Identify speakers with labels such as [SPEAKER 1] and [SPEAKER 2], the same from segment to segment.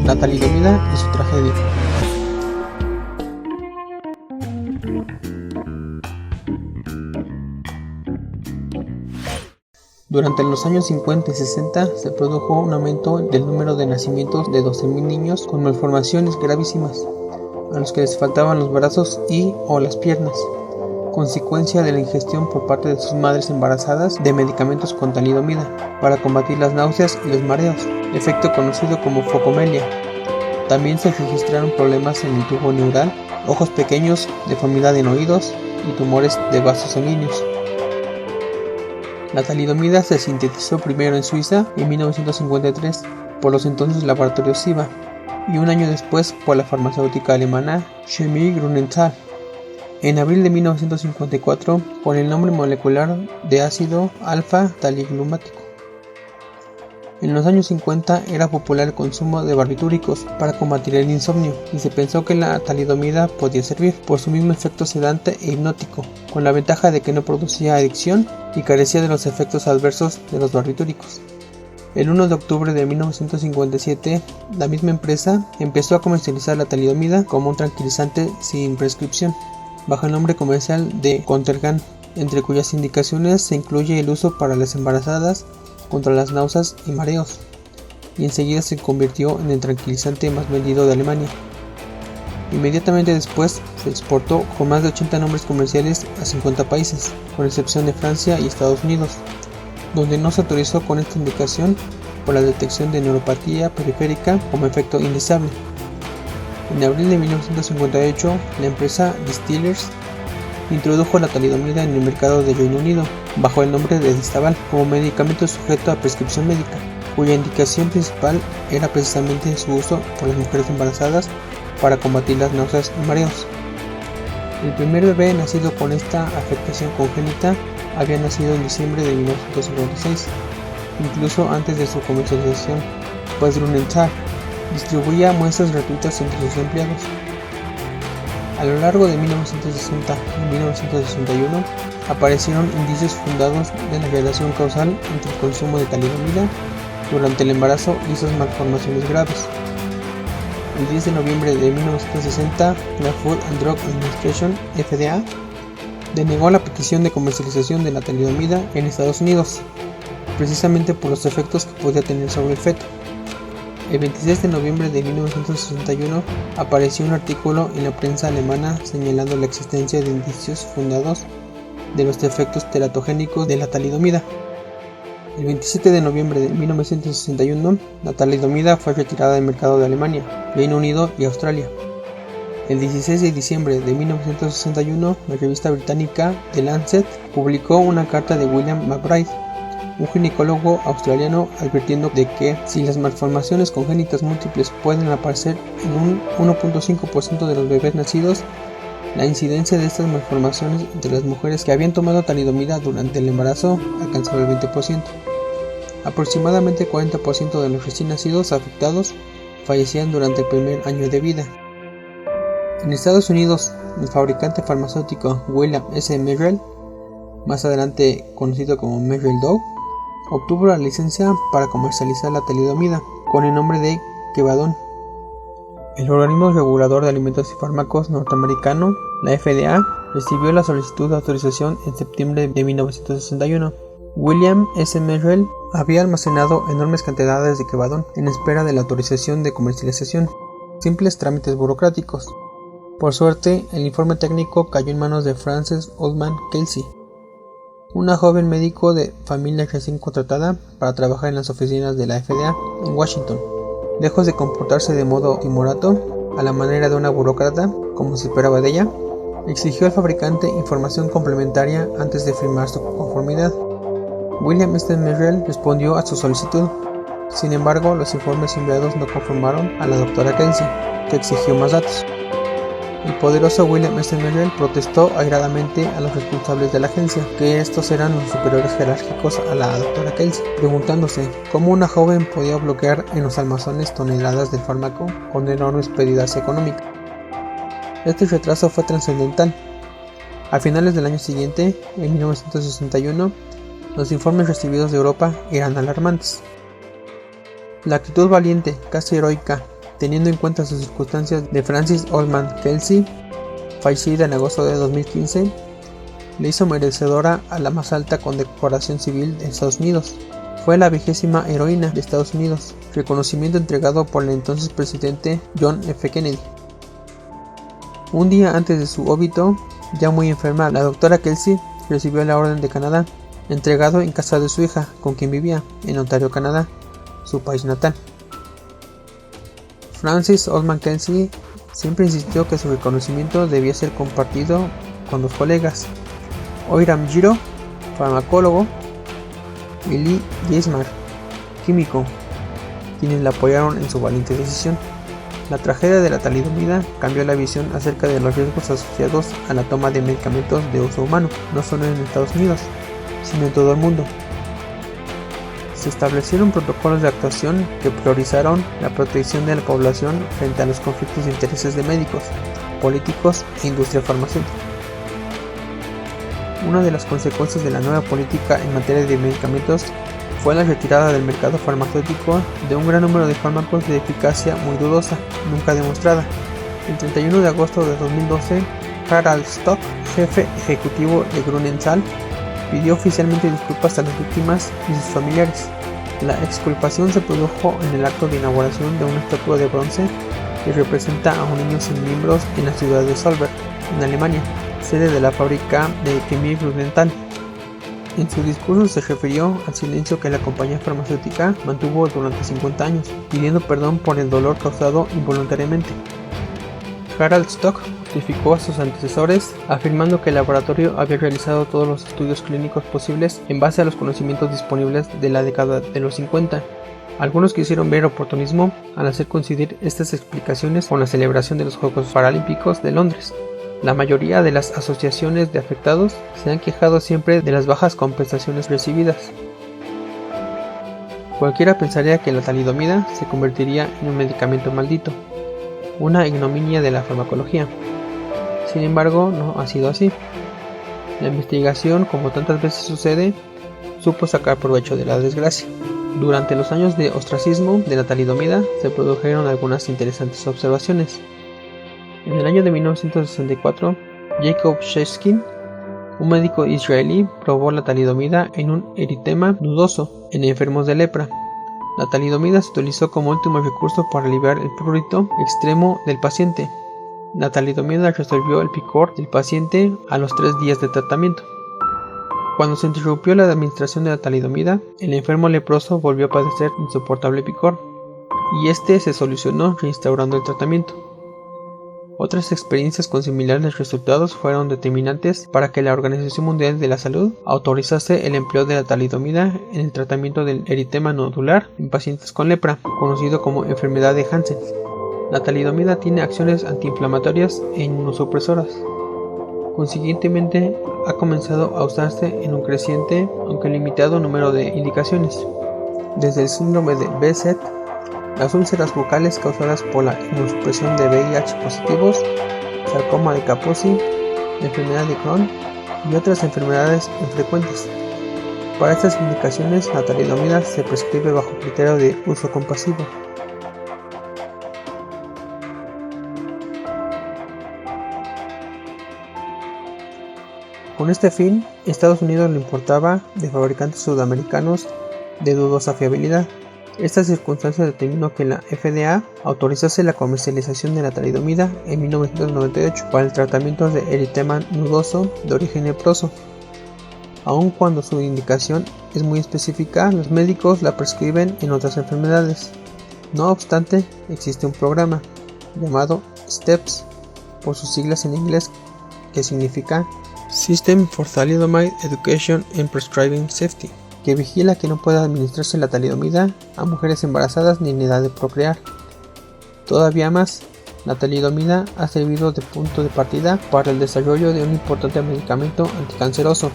[SPEAKER 1] la talidomida y su tragedia. Durante los años 50 y 60 se produjo un aumento del número de nacimientos de 12.000 niños con malformaciones gravísimas, a los que les faltaban los brazos y o las piernas, consecuencia de la ingestión por parte de sus madres embarazadas de medicamentos con talidomida para combatir las náuseas y los mareos, efecto conocido como focomelia. También se registraron problemas en el tubo neural, ojos pequeños, deformidad en oídos y tumores de vasos sanguíneos. La talidomida se sintetizó primero en Suiza en 1953 por los entonces laboratorios Ciba y un año después por la farmacéutica alemana Chemie Grünenthal. En abril de 1954 con el nombre molecular de ácido alfa-taliglumático. En los años 50 era popular el consumo de barbitúricos para combatir el insomnio y se pensó que la talidomida podía servir por su mismo efecto sedante e hipnótico, con la ventaja de que no producía adicción y carecía de los efectos adversos de los barbitúricos. El 1 de octubre de 1957, la misma empresa empezó a comercializar la talidomida como un tranquilizante sin prescripción, bajo el nombre comercial de Contergan, entre cuyas indicaciones se incluye el uso para las embarazadas contra las náuseas y mareos, y enseguida se convirtió en el tranquilizante más vendido de Alemania. Inmediatamente después se exportó con más de 80 nombres comerciales a 50 países, con excepción de Francia y Estados Unidos, donde no se autorizó con esta indicación por la detección de neuropatía periférica como efecto indeseable. En abril de 1958, la empresa Distillers introdujo la talidomida en el mercado de Reino Unido bajo el nombre de Distaval como medicamento sujeto a prescripción médica, cuya indicación principal era precisamente su uso por las mujeres embarazadas para combatir las náuseas y mareos. El primer bebé nacido con esta afectación congénita había nacido en diciembre de 1956, incluso antes de su comercialización, pues Grünenthal distribuía muestras gratuitas entre sus empleados. A lo largo de 1960 y 1961 aparecieron indicios fundados de la relación causal entre el consumo de talidomida durante el embarazo y esas malformaciones graves. El 10 de noviembre de 1960, la Food and Drug Administration, FDA, denegó la petición de comercialización de la talidomida en Estados Unidos, precisamente por los efectos que podía tener sobre el feto. El 26 de noviembre de 1961 apareció un artículo en la prensa alemana señalando la existencia de indicios fundados de los efectos teratogénicos de la talidomida. El 27 de noviembre de 1961, la talidomida fue retirada del mercado de Alemania, Reino Unido y Australia. El 16 de diciembre de 1961, la revista británica The Lancet publicó una carta de William McBride, un ginecólogo australiano, advirtiendo de que si las malformaciones congénitas múltiples pueden aparecer en un 1.5% de los bebés nacidos, la incidencia de estas malformaciones entre las mujeres que habían tomado talidomida durante el embarazo alcanzaba el 20%. Aproximadamente 40% de los recién nacidos afectados fallecían durante el primer año de vida. En Estados Unidos, el fabricante farmacéutico William S. Merrell, más adelante conocido como Merrell Dow, obtuvo la licencia para comercializar la talidomida con el nombre de Kevadon. El organismo regulador de alimentos y fármacos norteamericano, la FDA, recibió la solicitud de autorización en septiembre de 1961. William S. Merrell había almacenado enormes cantidades de Kevadon en espera de la autorización de comercialización, simples trámites burocráticos. Por suerte, el informe técnico cayó en manos de Frances Oldman Kelsey, una joven médico de familia recién contratada para trabajar en las oficinas de la FDA en Washington. Lejos de comportarse de modo timorato, a la manera de una burócrata, como se esperaba de ella, exigió al fabricante información complementaria antes de firmar su conformidad. William S. Merrell respondió a su solicitud. Sin embargo, los informes enviados no conformaron a la doctora Kelsey, que exigió más datos. El poderoso William S. Merrell protestó airadamente a los responsables de la agencia, que estos eran los superiores jerárquicos a la doctora Kelsey, preguntándose cómo una joven podía bloquear en los almacenes toneladas del fármaco con enormes pérdidas económicas. Este retraso fue trascendental. A finales del año siguiente, en 1961, los informes recibidos de Europa eran alarmantes. La actitud valiente, casi heroica, Teniendo en cuenta sus circunstancias de Frances Holman Kelsey, fallecida en agosto de 2015, le hizo merecedora a la más alta condecoración civil de Estados Unidos. Fue la 20ª heroína de Estados Unidos, reconocimiento entregado por el entonces presidente John F. Kennedy. Un día antes de su óbito, ya muy enferma, la doctora Kelsey recibió la Orden de Canadá, entregado en casa de su hija, con quien vivía, en Ontario, Canadá, su país natal. Frances Holman Kelsey siempre insistió que su reconocimiento debía ser compartido con dos colegas, Oiram Giro, farmacólogo, y Lee Geismar, químico, quienes la apoyaron en su valiente decisión. La tragedia de la talidomida cambió la visión acerca de los riesgos asociados a la toma de medicamentos de uso humano, no solo en Estados Unidos, sino en todo el mundo. Se establecieron protocolos de actuación que priorizaron la protección de la población frente a los conflictos de intereses de médicos, políticos e industria farmacéutica. Una de las consecuencias de la nueva política en materia de medicamentos fue la retirada del mercado farmacéutico de un gran número de fármacos de eficacia muy dudosa, nunca demostrada. El 31 de agosto de 2012, Harald Stock, jefe ejecutivo de Grünenthal, pidió oficialmente disculpas a las víctimas y sus familiares. La exculpación se produjo en el acto de inauguración de una estatua de bronce que representa a un niño sin miembros en la ciudad de Solberg, en Alemania, sede de la fábrica de Chemie Grünenthal. En su discurso se refirió al silencio que la compañía farmacéutica mantuvo durante 50 años, pidiendo perdón por el dolor causado involuntariamente. Harald Stock justificó a sus antecesores, afirmando que el laboratorio había realizado todos los estudios clínicos posibles en base a los conocimientos disponibles de la década de los 50. Algunos quisieron ver oportunismo al hacer coincidir estas explicaciones con la celebración de los Juegos Paralímpicos de Londres. La mayoría de las asociaciones de afectados se han quejado siempre de las bajas compensaciones recibidas. Cualquiera pensaría que la talidomida se convertiría en un medicamento maldito, una ignominia de la farmacología. Sin embargo, no ha sido así. La investigación, como tantas veces sucede, supo sacar provecho de la desgracia. Durante los años de ostracismo de la talidomida se produjeron algunas interesantes observaciones. En el año de 1964, Jacob Sheskin, un médico israelí, probó la talidomida en un eritema nudoso en enfermos de lepra. La talidomida se utilizó como último recurso para aliviar el prurito extremo del paciente. La talidomida resolvió el picor del paciente a los 3 días de tratamiento. Cuando se interrumpió la administración de la talidomida, el enfermo leproso volvió a padecer insoportable picor, y este se solucionó reinstaurando el tratamiento. Otras experiencias con similares resultados fueron determinantes para que la Organización Mundial de la Salud autorizase el empleo de la talidomida en el tratamiento del eritema nodular en pacientes con lepra, conocido como enfermedad de Hansen. La talidomida tiene acciones antiinflamatorias e inmunosupresoras. Consiguientemente, ha comenzado a usarse en un creciente, aunque limitado número de indicaciones, desde el síndrome de Behçet, las úlceras bucales causadas por la inmunosupresión de VIH positivos, sarcoma de Kaposi, enfermedad de Crohn y otras enfermedades infrecuentes. Para estas indicaciones, la talidomida se prescribe bajo criterio de uso compasivo. Con este fin, Estados Unidos lo importaba de fabricantes sudamericanos de dudosa fiabilidad. Esta circunstancia determinó que la FDA autorizase la comercialización de la talidomida en 1998 para el tratamiento de eritema nudoso de origen leproso. Aun cuando su indicación es muy específica, los médicos la prescriben en otras enfermedades. No obstante, existe un programa llamado STEPS, por sus siglas en inglés, que significa System for Thalidomide Education and Prescribing Safety, que vigila que no pueda administrarse la talidomida a mujeres embarazadas ni en edad de procrear. Todavía más, la talidomida ha servido de punto de partida para el desarrollo de un importante medicamento anticanceroso,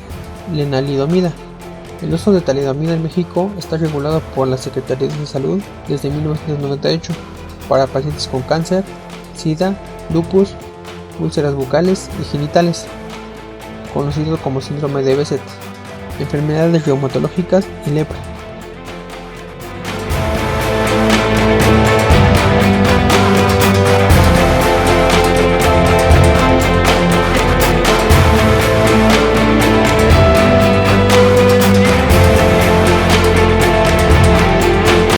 [SPEAKER 1] lenalidomida. El uso de talidomida en México está regulado por la Secretaría de Salud desde 1998 para pacientes con cáncer, sida, lupus, úlceras bucales y genitales, conocido como síndrome de Behçet, enfermedades reumatológicas y lepra.